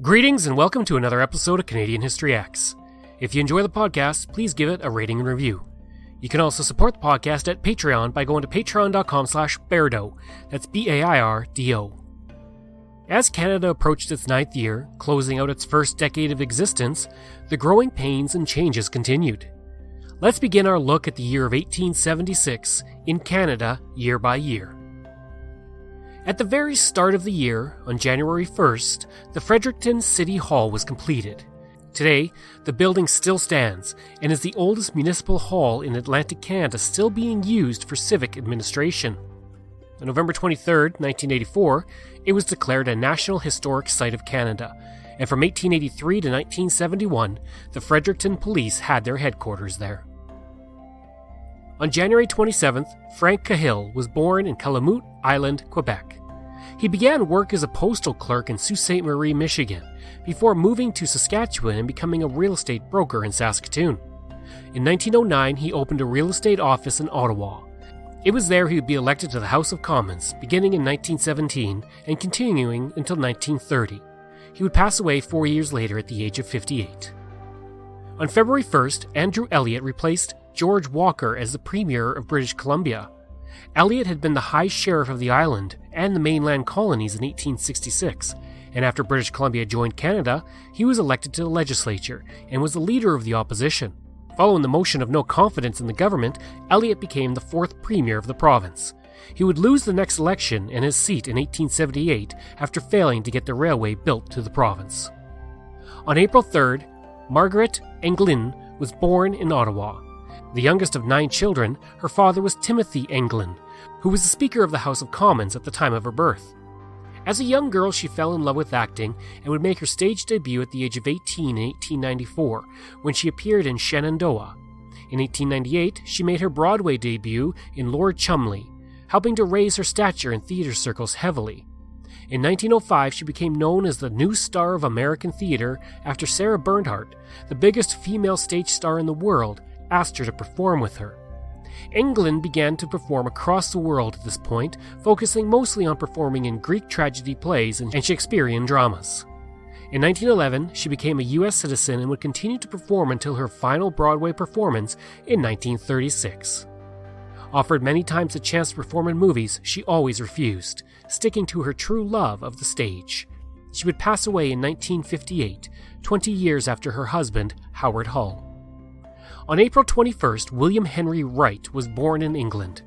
Greetings and welcome to another episode of Canadian History X. If you enjoy the podcast, please give it a rating and review. You can also support the podcast at Patreon by going to patreon.com/Bairdo. That's Bairdo. As Canada approached its 9th year, closing out its first decade of existence, the growing pains and changes continued. Let's begin our look at the year of 1876 in Canada year by year. At the very start of the year, on January 1st, the Fredericton City Hall was completed. Today, the building still stands and is the oldest municipal hall in Atlantic Canada still being used for civic administration. On November 23, 1984, it was declared a National Historic Site of Canada, and from 1883 to 1971, the Fredericton Police had their headquarters there. On January 27th, Frank Cahill was born in Calamute Island, Quebec. He began work as a postal clerk in Sault Ste. Marie, Michigan, before moving to Saskatchewan and becoming a real estate broker in Saskatoon. In 1909, he opened a real estate office in Ottawa. It was there he would be elected to the House of Commons, beginning in 1917 and continuing until 1930. He would pass away 4 years later at the age of 58. On February 1st, Andrew Elliot replaced George Walker as the Premier of British Columbia. Elliot had been the High Sheriff of the island and the mainland colonies in 1866, and after British Columbia joined Canada, he was elected to the legislature and was the leader of the opposition. Following the motion of no confidence in the government, Elliot became the 4th Premier of the province. He would lose the next election and his seat in 1878 after failing to get the railway built to the province. On April 3rd, Margaret Anglin was born in Ottawa. The youngest of 9 children, her father was Timothy Anglin, who was the Speaker of the House of Commons at the time of her birth. As a young girl, she fell in love with acting and would make her stage debut at the age of 18 in 1894, when she appeared in Shenandoah. In 1898, she made her Broadway debut in Lord Chumley, helping to raise her stature in theater circles heavily. In 1905, she became known as the new star of American theater after Sarah Bernhardt, the biggest female stage star in the world, asked her to perform with her. Anglin began to perform across the world at this point, focusing mostly on performing in Greek tragedy plays and Shakespearean dramas. In 1911, she became a U.S. citizen and would continue to perform until her final Broadway performance in 1936. Offered many times a chance to perform in movies, she always refused, sticking to her true love of the stage. She would pass away in 1958, 20 years after her husband, Howard Hull. On April 21st, William Henry Wright was born in England.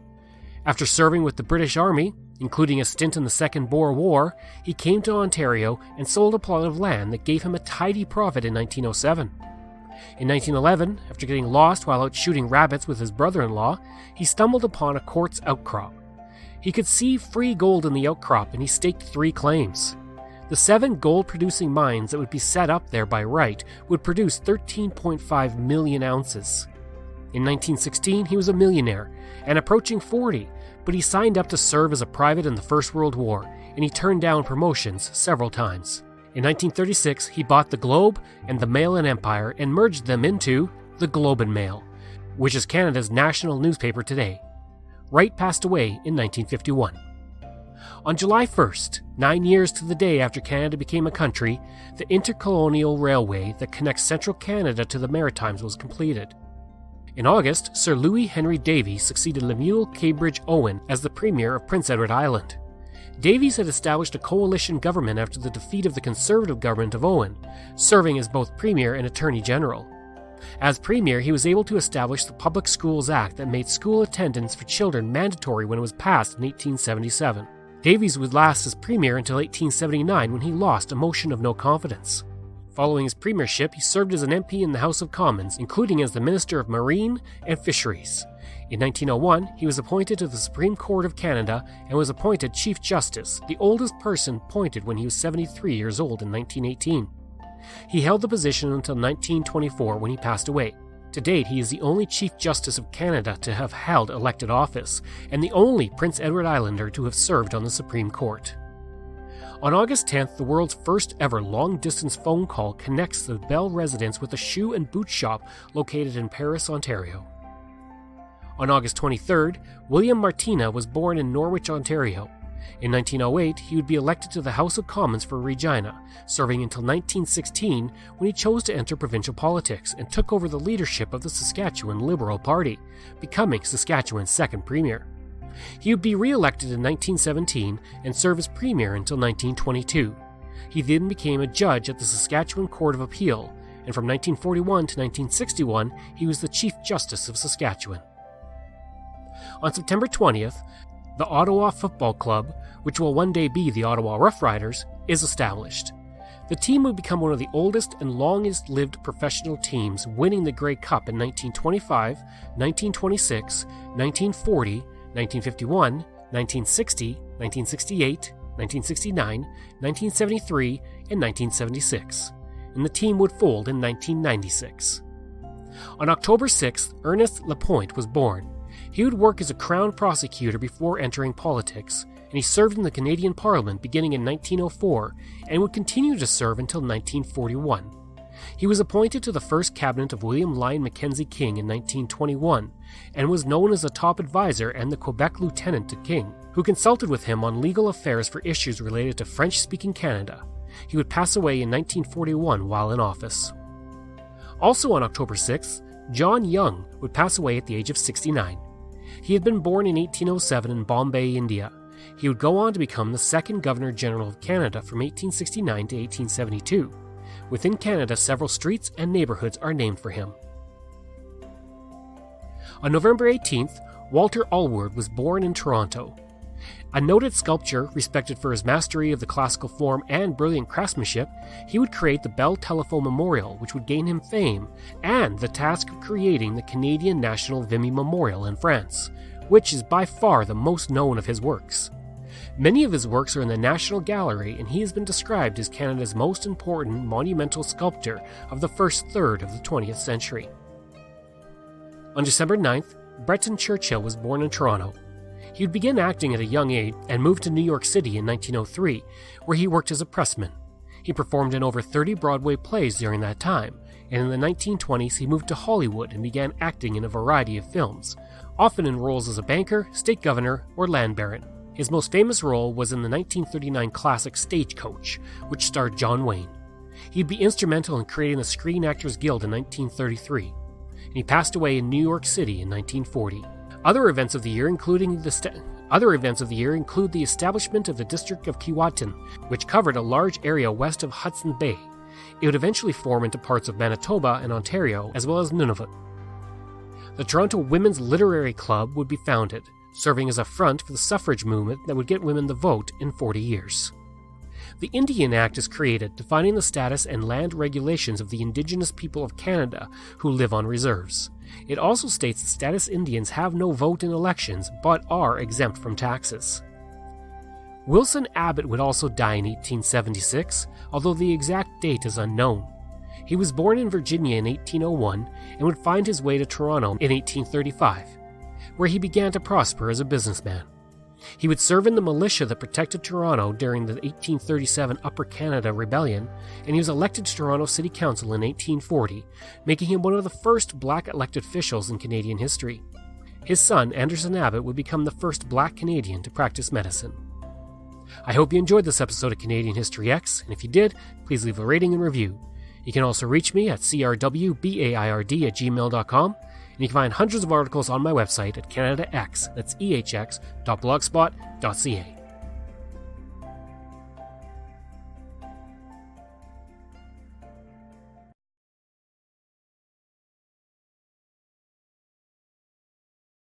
After serving with the British Army, including a stint in the Second Boer War, he came to Ontario and sold a plot of land that gave him a tidy profit in 1907. In 1911, after getting lost while out shooting rabbits with his brother-in-law, he stumbled upon a quartz outcrop. He could see free gold in the outcrop and he staked 3 claims. The 7 gold-producing mines that would be set up there by Wright would produce 13.5 million ounces. In 1916, he was a millionaire and approaching 40, but he signed up to serve as a private in the First World War, and he turned down promotions several times. In 1936, he bought the Globe and the Mail and Empire and merged them into the Globe and Mail, which is Canada's national newspaper today. Wright passed away in 1951. On July 1st, 9 years to the day after Canada became a country, the Intercolonial Railway that connects central Canada to the Maritimes was completed. In August, Sir Louis Henry Davies succeeded Lemuel Cambridge Owen as the Premier of Prince Edward Island. Davies had established a coalition government after the defeat of the Conservative government of Owen, serving as both Premier and Attorney General. As Premier, he was able to establish the Public Schools Act that made school attendance for children mandatory when it was passed in 1877. Davies would last as Premier until 1879 when he lost a motion of no confidence. Following his premiership, he served as an MP in the House of Commons, including as the Minister of Marine and Fisheries. In 1901, he was appointed to the Supreme Court of Canada and was appointed Chief Justice, the oldest person appointed when he was 73 years old in 1918. He held the position until 1924 when he passed away. To date, he is the only Chief Justice of Canada to have held elected office, and the only Prince Edward Islander to have served on the Supreme Court. On August 10th, the world's first ever long-distance phone call connects the Bell residence with a shoe and boot shop located in Paris, Ontario. On August 23rd, William Martina was born in Norwich, Ontario. In 1908, he would be elected to the House of Commons for Regina, serving until 1916 when he chose to enter provincial politics and took over the leadership of the Saskatchewan Liberal Party, becoming Saskatchewan's second premier. He would be re-elected in 1917 and serve as premier until 1922. He then became a judge at the Saskatchewan Court of Appeal, and from 1941 to 1961 he was the Chief Justice of Saskatchewan. On September 20th, the Ottawa Football Club, which will one day be the Ottawa Rough Riders, is established. The team would become one of the oldest and longest-lived professional teams, winning the Grey Cup in 1925, 1926, 1940, 1951, 1960, 1968, 1969, 1973, and 1976, and the team would fold in 1996. On October 6th, Ernest Lapointe was born. He would work as a Crown prosecutor before entering politics, and he served in the Canadian Parliament beginning in 1904 and would continue to serve until 1941. He was appointed to the first cabinet of William Lyon Mackenzie King in 1921 and was known as a top advisor and the Quebec lieutenant to King, who consulted with him on legal affairs for issues related to French-speaking Canada. He would pass away in 1941 while in office. Also on October 6th, John Young would pass away at the age of 69. He had been born in 1807 in Bombay, India. He would go on to become the second Governor-General of Canada from 1869 to 1872. Within Canada, several streets and neighborhoods are named for him. On November 18th, Walter Allward was born in Toronto. A noted sculptor, respected for his mastery of the classical form and brilliant craftsmanship, he would create the Bell Telephone Memorial, which would gain him fame, and the task of creating the Canadian National Vimy Memorial in France, which is by far the most known of his works. Many of his works are in the National Gallery, and he has been described as Canada's most important monumental sculptor of the first third of the 20th century. On December 9th, Breton Churchill was born in Toronto. He would begin acting at a young age and moved to New York City in 1903, where he worked as a pressman. He performed in over 30 Broadway plays during that time, and in the 1920s he moved to Hollywood and began acting in a variety of films, often in roles as a banker, state governor, or land baron. His most famous role was in the 1939 classic Stagecoach, which starred John Wayne. He'd be instrumental in creating the Screen Actors Guild in 1933, and he passed away in New York City in 1940. Other events of the year include the establishment of the District of Keewatin, which covered a large area west of Hudson Bay. It would eventually form into parts of Manitoba and Ontario, as well as Nunavut. The Toronto Women's Literary Club would be founded, serving as a front for the suffrage movement that would get women the vote in 40 years. The Indian Act is created, defining the status and land regulations of the Indigenous people of Canada who live on reserves. It also states that status Indians have no vote in elections but are exempt from taxes. Wilson Abbott would also die in 1876, although the exact date is unknown. He was born in Virginia in 1801 and would find his way to Toronto in 1835, where he began to prosper as a businessman. He would serve in the militia that protected Toronto during the 1837 Upper Canada Rebellion, and he was elected to Toronto City Council in 1840, making him one of the first black elected officials in Canadian history. His son, Anderson Abbott, would become the first black Canadian to practice medicine. I hope you enjoyed this episode of Canadian History X, and if you did, please leave a rating and review. You can also reach me at crwbaird@gmail.com, and you can find hundreds of articles on my website at CanadaX, that's ehx.blogspot.ca.